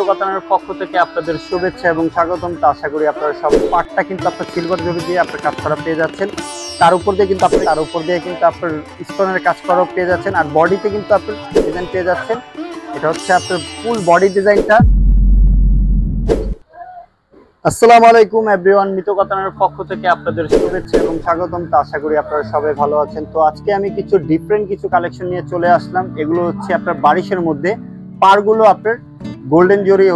কাতানের পক্ষ থেকে আপনাদের শুভেচ্ছা এবং স্বাগতম। তো আশা করি আপনারা সব পার্টটা কিন্তু আপনার সিলভার জরি দিয়ে আপনার কাজ করা পেয়ে যাচ্ছেন। তার উপর দিয়ে কিন্তু আপনার স্টোনের কাজ করা পেয়ে যাচ্ছেন। আর বডিতে কিন্তু আপনার ডিজাইন পেয়ে যাচ্ছেন। এটা হচ্ছে আপনার ফুল বডি ডিজাইনটা। আসসালামু আলাইকুম এভরিওয়ান, মিতু কাতানের পক্ষ থেকে আপনাদের শুভেচ্ছা এবং স্বাগতম। তো আশা করি আপনারা সবাই ভালো আছেন। তো আজকে আমি কিছু ডিফারেন্ট কিছু কালেকশন নিয়ে চলে আসলাম। এগুলো হচ্ছে আপনার বারিশের মধ্যে পারগুলো আপনার গোল্ডেন জরি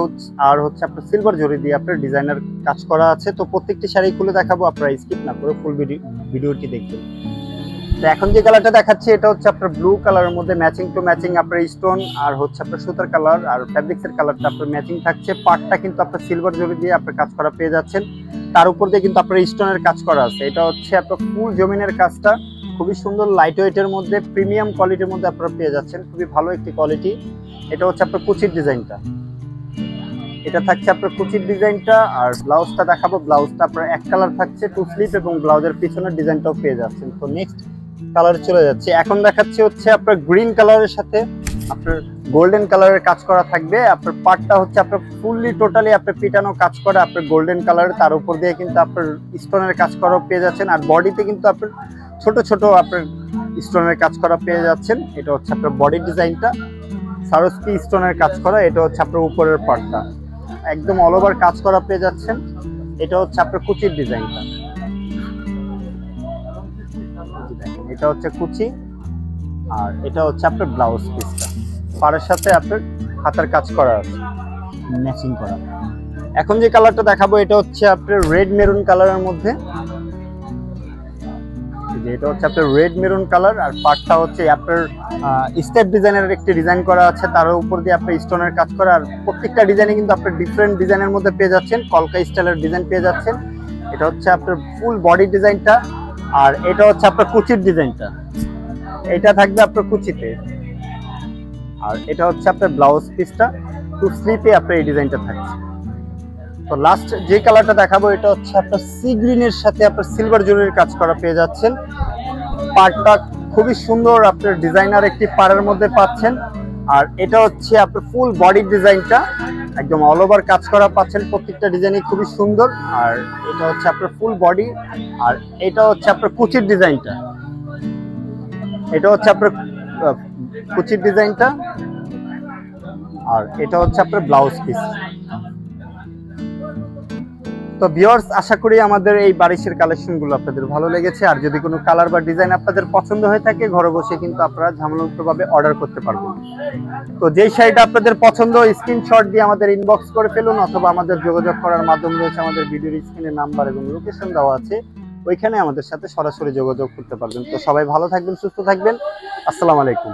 আর হচ্ছে আপনার সিলভার জরি দিয়ে আপনার ডিজাইনার কাজ করা আছে। তো প্রত্যেকটি শাড়ি খুলে দেখাবো, আপনারা স্কিপ না করে ফুল ভিডিওটি দেখবেন। তো এখন যে কালারটা দেখাচ্ছি এটা হচ্ছে আপনার ব্লু কালারের মধ্যে ম্যাচিং টু ম্যাচিং আপনার স্টোন আর হচ্ছে আপনার সুতার কালার আর ফ্যাব্রিক্সের কালারটা আপনার ম্যাচিং থাকছে। পার্টটা কিন্তু আপনার সিলভার জরি দিয়ে আপনার কাজ করা পেয়ে যাচ্ছেন। তার উপর দিয়ে কিন্তু আপনার স্টোনের কাজ করা আছে। এটা হচ্ছে আপনার ফুল জমিনের কাজটা, খুবই সুন্দর লাইট ওয়েটের মধ্যে প্রিমিয়াম কোয়ালিটির মধ্যে আপনারা পেয়ে যাচ্ছেন, খুবই ভালো একটি কোয়ালিটি। এটা হচ্ছে আপনার কুচির ডিজাইনটা, এটা থাকছে আপনার কুচির ডিজাইনটা। আর ব্লাউজটা দেখাবো, ব্লাউজটা আপনার এক কালার থাকছে টু স্লিভ এবং ব্লাউজের পিছনের ডিজাইনটাও পেয়ে যাচ্ছেন। তো নেক্সট কালারে চলে যাচ্ছে। এখন দেখাচ্ছি হচ্ছে আপনার গ্রিন কালারের সাথে আপনার গোল্ডেন কালারের কাজ করা থাকবে। আপনার পার্টটা হচ্ছে আপনার ফুললি টোটালি আপনার পিটানো কাজ করা আপনার গোল্ডেন কালার। তার উপর দিয়ে কিন্তু আপনার স্টোনের কাজ করা পেয়ে যাচ্ছেন। আর বডিতে কিন্তু আপনার ছোট ছোট আপনার স্টোনের কাজ করা পেয়ে যাচ্ছেন। এটা হচ্ছে আপনার বডি ডিজাইনটা, সারস্কি স্টোনের কাজ করা। এটা হচ্ছে আপনার উপরের পার্টটা একদম অল ওভার কাজ করা পেয়ে যাচ্ছেন। এটা হচ্ছে আপনার কুচির ডিজাইনটা, এটা হচ্ছে কুচি। আর এটা হচ্ছে আপনার ব্লাউজ পিসটা, পাড়ের সাথে আপনার হাতার কাজ করা আছে ম্যাচিং করা। এখন যে কালারটা দেখাবো এটা হচ্ছে আপনার রেড মেরুন কালারের মধ্যে, এটা হচ্ছে আপনার রেড মেরুন কালার। আর পার্টটা হচ্ছে আপনার স্টেপ ডিজাইনের একটি ডিজাইন করা আছে, তার উপর দিয়ে আপনার স্টোনের কাজ করা। আর প্রত্যেকটা ডিজাইনে কিন্তু আপনার ডিফারেন্ট ডিজাইনের মধ্যে পেয়ে যাচ্ছেন, কলকা স্টাইলের ডিজাইন পেয়ে যাচ্ছেন। এটা হচ্ছে আপনার ফুল বডি ডিজাইনটা। আর এটা হচ্ছে আপনার কুচির ডিজাইনটা, এটা থাকবে আপনার কুচিতে। আর এটা হচ্ছে আপনার ব্লাউজ পিসটা, টু স্লিপে আপনার এই ডিজাইনটা থাকছে। তো লাস্ট যে কালারটা দেখাবো এটা হচ্ছে আপনার সি গ্রিনের সাথে আপনার সিলভার জরির কাজ করা পেয়ে যাচ্ছেন। পাড়টা খুবই সুন্দর আপনার ডিজাইনার একটি পাড়ের মধ্যে পাচ্ছেন। আর এটা হচ্ছে আপনার ফুল বডি ডিজাইনটা একদম অল ওভার কাজ করা পাচ্ছেন, প্রত্যেকটা ডিজাইনই খুবই সুন্দর। আর এটা হচ্ছে আপনার ফুল বডি। আর এটা হচ্ছে আপনার কুচির ডিজাইনটা, এটা হচ্ছে আপনার কুচির ডিজাইনটা। আর এটা হচ্ছে আপনার ব্লাউজ পিস। তো ভিউয়ার্স, আশা করি আমাদের এই বারিশের কালেকশনগুলো আপনাদের ভালো লেগেছে। আর যদি কোনো কালার বা ডিজাইন আপনাদের পছন্দ হয়ে থাকে ঘরে বসে কিন্তু আপনারা ঝামেলামুক্তভাবে অর্ডার করতে পারবেন। তো যেই শাড়িটা আপনাদের পছন্দ স্ক্রিনশট দিয়ে আমাদের ইনবক্স করে ফেলুন, অথবা আমাদের যোগাযোগ করার মাধ্যম রয়েছে আমাদের ভিডিওর স্ক্রিনে নাম্বার এবং লোকেশন দেওয়া আছে, ওইখানে আমাদের সাথে সরাসরি যোগাযোগ করতে পারবেন। তো সবাই ভালো থাকবেন, সুস্থ থাকবেন। আসসালামু আলাইকুম।